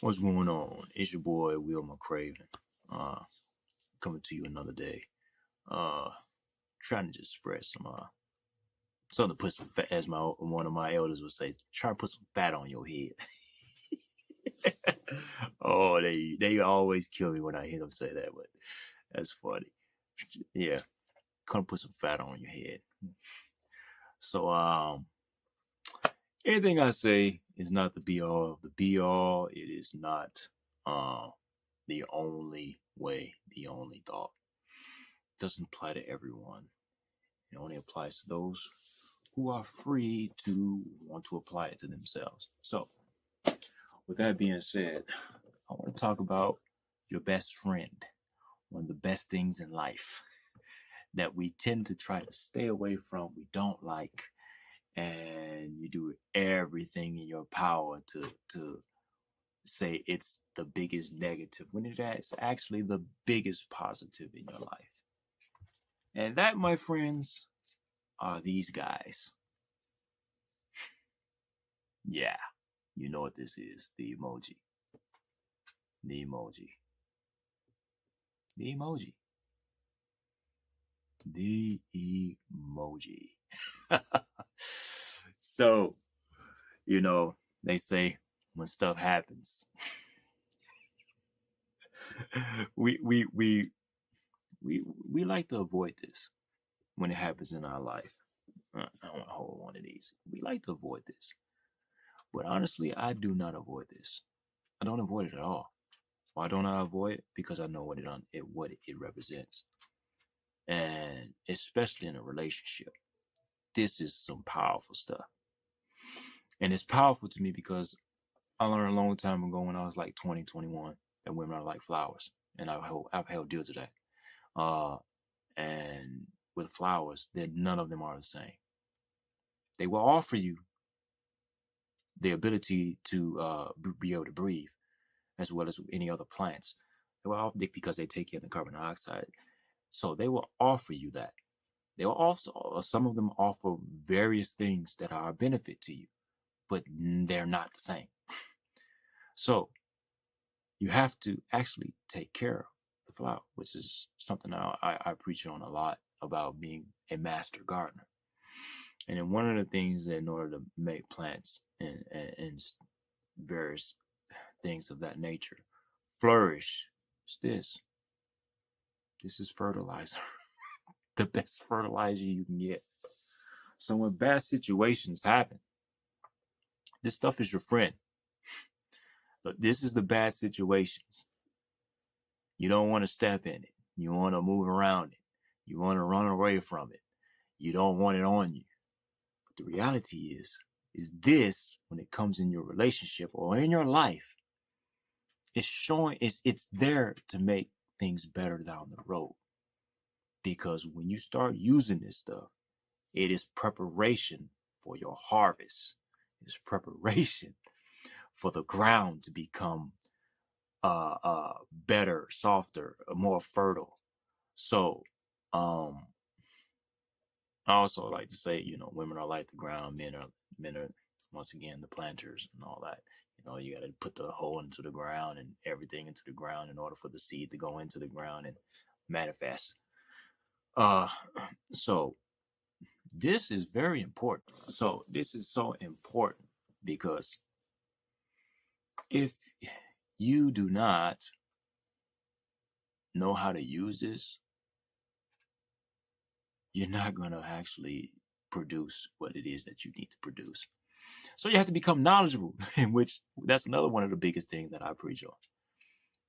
What's going on? It's your boy Will McCraven. Uh, Coming to you another day. Uh, Trying to just express something to put some fat, as my one of my elders would say, try to put some fat on your head. Oh, they always kill me when I hear them say that, but that's funny. Yeah, come put some fat on your head. So anything I say is not the be all of the be all. It is not uh the only way, the only thought. It doesn't apply to everyone. It only applies to those who are free to want to apply it to themselves. So, with that being said, I want to talk about your best friend, one of the best things in life that we tend to try to stay away from, we don't like, and you do everything in your power to say it's the biggest negative when it's actually the biggest positive in your life. And that, my friends, are these guys. Yeah, you know what this is, the emoji. The emoji. The emoji. The emoji. So, you know, they say when stuff happens, we we we we like to avoid this when it happens in our life. I want to hold one of these. We like to avoid this. But honestly, I do not avoid this. I don't avoid it at all. Why don't I avoid it? Because I know what it represents. And especially in a relationship, this is some powerful stuff. And it's powerful to me because I learned a long time ago when I was like 20, 21, that women are like flowers. And I've held deal to that. Uh, and with flowers, that none of them are the same. They will offer you the ability to be able to breathe, as well as any other plants. Because they take in the carbon dioxide. So they will offer you that. They will also, some of them offer various things that are a benefit to you, but they're not the same. So you have to actually take care of the flower, which is something I preach on a lot about being a master gardener. And then one of the things that in order to make plants and various things of that nature flourish is this. This is fertilizer, the best fertilizer you can get. So when bad situations happen, this stuff is your friend. But this is the bad situations. You don't want to step in it. You want to move around it. You want to run away from it. You don't want it on you. But the reality is this, when it comes in your relationship or in your life, it's showing it's there to make things better down the road. Because when you start using this stuff, it is preparation for your harvest. It's preparation for the ground to become better, softer, more fertile. So I also like to say, women are like the ground, men are once again the planters and all that. You got to put the hole into the ground and everything into the ground in order for the seed to go into the ground and manifest. Uh so this is very important. So this is so important because if you do not know how to use this, you're not going to actually produce what it is that you need to produce. So you have to become knowledgeable, in which that's another one of the biggest things that I preach on.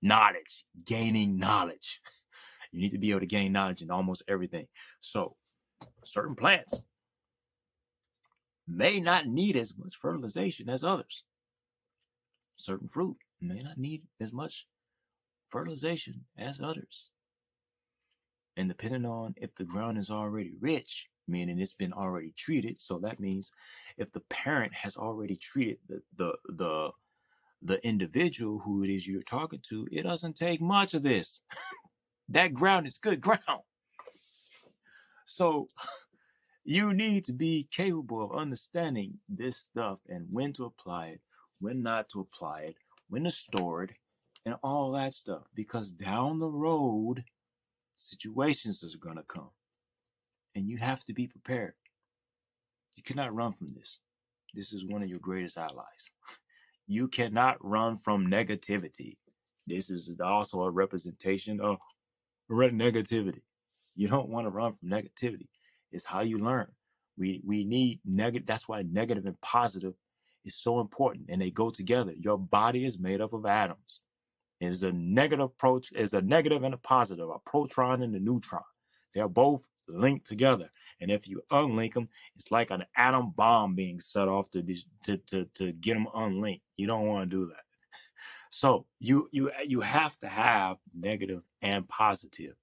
Knowledge, gaining knowledge. You need to be able to gain knowledge in almost everything. So certain plants may not need as much fertilization as others. Certain fruit may not need as much fertilization as others. And depending on if the ground is already rich, meaning it's been already treated, so that means if the parent has already treated the individual who it is you're talking to, it doesn't take much of this. That ground is good ground. So you need to be capable of understanding this stuff and when to apply it, when not to apply it, when to store it, and all that stuff. Because down the road, situations are going to come, and you have to be prepared. You cannot run from this. This is one of your greatest allies. You cannot run from negativity. This is also a representation of negativity. You don't want to run from negativity. It's how you learn. We need negative. That's why negative and positive is so important, and they go together. Your body is made up of atoms. Is the negative approach is a negative and a positive, a proton and a neutron. They're both linked together, and if you unlink them, it's like an atom bomb being set off to get them unlinked. You don't want to do that. So you have to have negative and positive,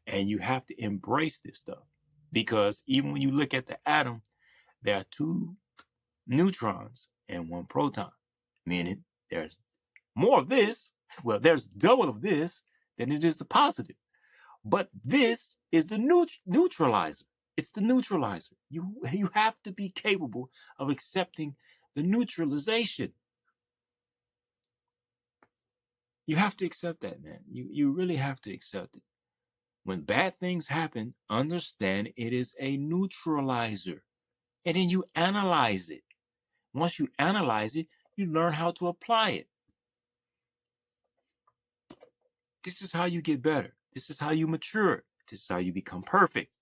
and you have to embrace this stuff, because even when you look at the atom, there are 2 neutrons and 1 proton, meaning there's more of this. Well, there's double of this than it is the positive. But this is the neutralizer. It's the neutralizer. You have to be capable of accepting the neutralization. You have to accept that, man. You really have to accept it. When bad things happen, understand it is a neutralizer. And then you analyze it. Once you analyze it, you learn how to apply it. This is how you get better. This is how you mature. This is how you become perfect.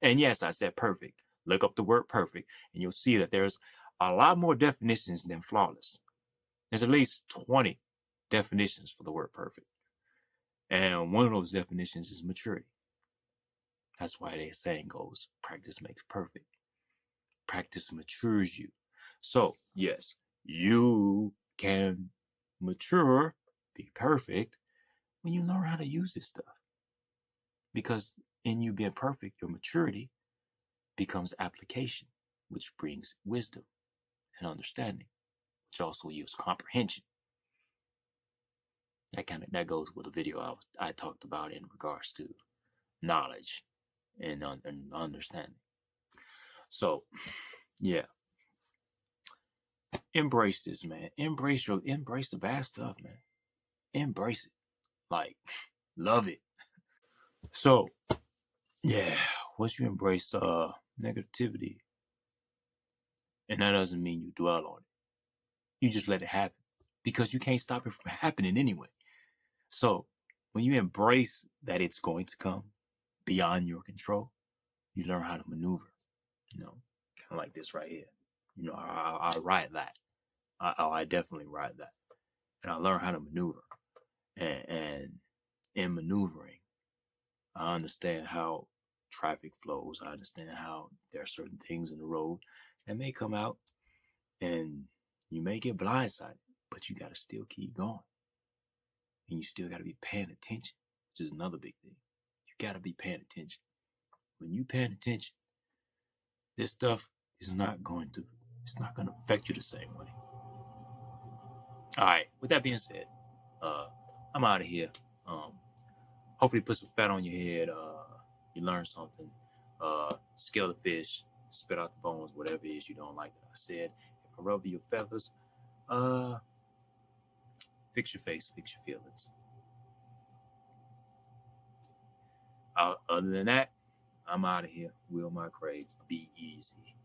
And yes, I said perfect. Look up the word perfect, and you'll see that there's a lot more definitions than flawless. There's at least 20 definitions for the word perfect. And one of those definitions is maturity. That's why the saying goes, practice makes perfect. Practice matures you. So, yes, you can mature, be perfect, when you learn how to use this stuff. Because in you being perfect, your maturity becomes application, which brings wisdom and understanding, which also yields comprehension. That goes with the video I talked about in regards to knowledge and understanding. So, yeah, embrace this, man. Embrace the bad stuff, man. Embrace it, like, love it. So, yeah, once you embrace negativity, and that doesn't mean you dwell on it, you just let it happen, because you can't stop it from happening anyway. So when you embrace that it's going to come beyond your control, you learn how to maneuver, kind of like this right here. I write that. I definitely write that. And I learn how to maneuver. And in maneuvering, I understand how traffic flows. I understand how there are certain things in the road that may come out, and you may get blindsided, but you got to still keep going. And you still got to be paying attention, which is another big thing. You got to be paying attention. When you paying attention, this stuff is not going to affect you the same way. All right, with that being said, I'm out of here. Hopefully put some fat on your head. You learn something. Scale the fish, spit out the bones, whatever it is you don't like that I said. If I rub your feathers, fix your face, fix your feelings. Other than that, I'm out of here. Will my grave be easy.